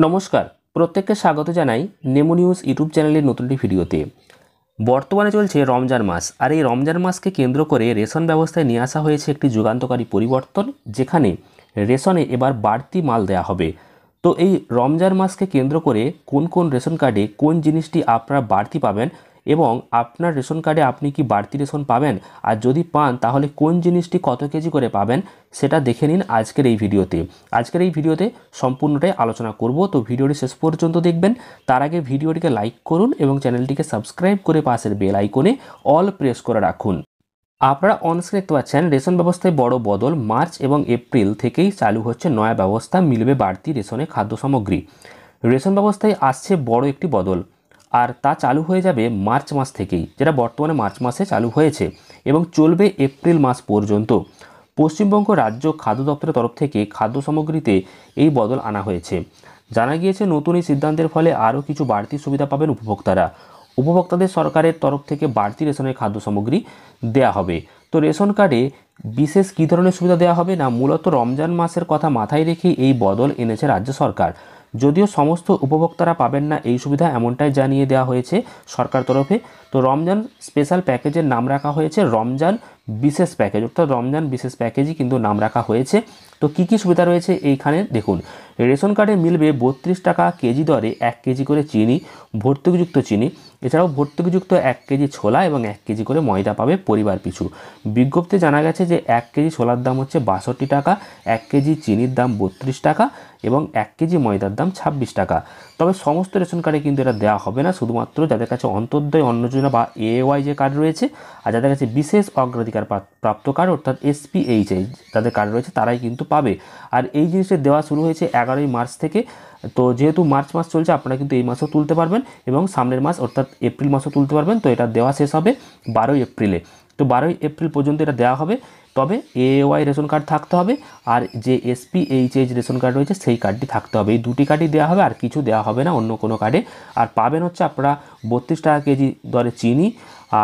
নমস্কার, প্রত্যেককে স্বাগত জানাই নেমো নিউজ ইউটিউব চ্যানেলের নতুন একটি ভিডিওতে। বর্তমানে চলছে রমজান মাস, আর এই রমজান মাসকে কেন্দ্র করে রেশন ব্যবস্থায় নিয়ে আসা হয়েছে একটি যুগান্তকারী পরিবর্তন, যেখানে রেশনে এবার বাড়তি মাল দেয়া হবে। তো এই রমজান মাসকে কেন্দ্র করে কোন কোন রেশন কার্ডে কোন জিনিসটি আপনারা বাড়তি পাবেন এবং আপনার রেশন কার্ডে আপনি কি বাড়তি রেশন পাবেন, আর যদি পান তাহলে কোন জিনিসটি কত কেজি করে পাবেন সেটা দেখে নিন আজকের এই ভিডিওতে সম্পূর্ণটাই আলোচনা করব। তো ভিডিওটি শেষ পর্যন্ত দেখবেন। তার আগে ভিডিওটিকে লাইক করুন এবং চ্যানেলটিকে সাবস্ক্রাইব করে পাশের বেল আইকনে অল প্রেস করে রাখুন। আপনারা অনস্ক্রিন দেখতে পাচ্ছেন রেশন ব্যবস্থায় বড় বদল। মার্চ এবং এপ্রিল থেকেই চালু হচ্ছে নয়া ব্যবস্থা, মিলবে বাড়তি রেশনে খাদ্য সামগ্রী। রেশন ব্যবস্থায় আসছে বড় একটি বদল, আর তা চালু হয়ে যাবে মার্চ মাস থেকেই, যেটা বর্তমানে মার্চ মাসে চালু হয়েছে এবং চলবে এপ্রিল মাস পর্যন্ত। পশ্চিমবঙ্গ রাজ্য খাদ্য দপ্তরের তরফ থেকে খাদ্য সামগ্রীতে এই বদল আনা হয়েছে। জানা গিয়েছে নতুন এই সিদ্ধান্তের ফলে আরও কিছু বাড়তি সুবিধা পাবেন উপভোক্তাদের সরকারের তরফ থেকে বাড়তি রেশনের খাদ্য সামগ্রী দেয়া হবে। তো রেশন কার্ডে বিশেষ কী ধরনের সুবিধা দেওয়া হবে না, মূলত রমজান মাসের কথা মাথায় রেখে এই বদল এনেছে রাজ্য সরকার। যদিও সমস্ত উপভোক্তারা পাবেন না এই সুবিধা, এমনটাই জানিয়ে দেওয়া হয়েছে সরকার তরফে। তো রমজান স্পেশাল প্যাকেজের নাম রাখা হয়েছে রমজান বিশেষ প্যাকেজ, অর্থাৎ রমজান বিশেষ প্যাকেজই কিন্তু নাম রাখা হয়েছে। তো কী কী সুবিধা রয়েছে এইখানে দেখুন। রেশন কার্ডে মিলবে 32 টাকা কেজি দরে 1 কেজি করে চিনি, ভর্তুকিযুক্ত চিনি। এছাড়াও ভর্তুকিযুক্ত 1 কেজি ছোলা এবং 1 কেজি করে ময়দা পাবে পরিবার পিছু। বিজ্ঞপ্তিতে জানা গেছে যে 1 কেজি ছোলার দাম হচ্ছে 62 টাকা, 1 কেজি চিনির দাম 32 টাকা এবং 1 কেজি ময়দার দাম 26 টাকা। তবে সমস্ত রেশন কার্ডে কিন্তু এটা দেওয়া হবে না, শুধুমাত্র যাদের কাছে অন্তর্দয় অন্ন যোজনা বা এওয়াই যে কার্ড রয়েছে, আর যাদের কাছে বিশেষ অগ্রাধিকার প্রাপ্ত কার্ড অর্থাৎ এসপিএইচআই যাদের কার্ড রয়েছে তারাই কিন্তু পাবে। আর এই জিনিসটা দেওয়া শুরু হয়েছে 11ই মার্চ থেকে। তো যেহেতু মার্চ মাস চলছে, আপনারা কিন্তু এই মাসেও তুলতে পারবেন এবং সামনের মাস অর্থাৎ এপ্রিল মাসও তুলতে পারবেন। তো এটা দেওয়া শেষ হবে 12ই এপ্রিলে। তো 12ই এপ্রিল পর্যন্ত এটা দেওয়া হবে। তবে এওয়াই রেশন কার্ড থাকতে হবে, আর যে এসপিএইচএইচ রেশন কার্ড রয়েছে সেই কার্ডটি থাকতে হবে। এই দুটি কার্ডই দেওয়া হবে, আর কিছু দেওয়া হবে না অন্য কোনো কার্ডে। আর পাবেন হচ্ছে আপনারা 32 টাকা কেজি দরে চিনি,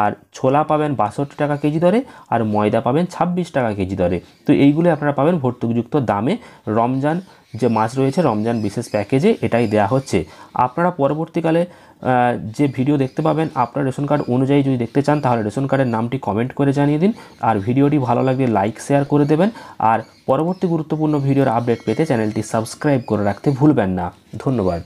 আর ছোলা পাবেন 62 টাকা কেজি দরে, আর ময়দা পাবেন 26 টাকা কেজি দরে। তো এইগুলো আপনারা পাবেন ভর্তুকিযুক্ত দামে। রমজান যে মাস রয়েছে রমজান বিশেষ প্যাকেজে এটাই দেয়া হচ্ছে। আপনারা পরবর্তীকালে যে ভিডিও দেখতে পাবেন আপনার রেশন কার্ড অনুযায়ী যদি দেখতে চান, তাহলে রেশন কার্ডের নামটি কমেন্ট করে জানিয়ে দিন। আর ভিডিওটি ভালো লাগলে লাইক শেয়ার করে দেবেন। আর পরবর্তী গুরুত্বপূর্ণ ভিডিওর আপডেট পেতে চ্যানেলটি সাবস্ক্রাইব করে রাখতে ভুলবেন না। ধন্যবাদ।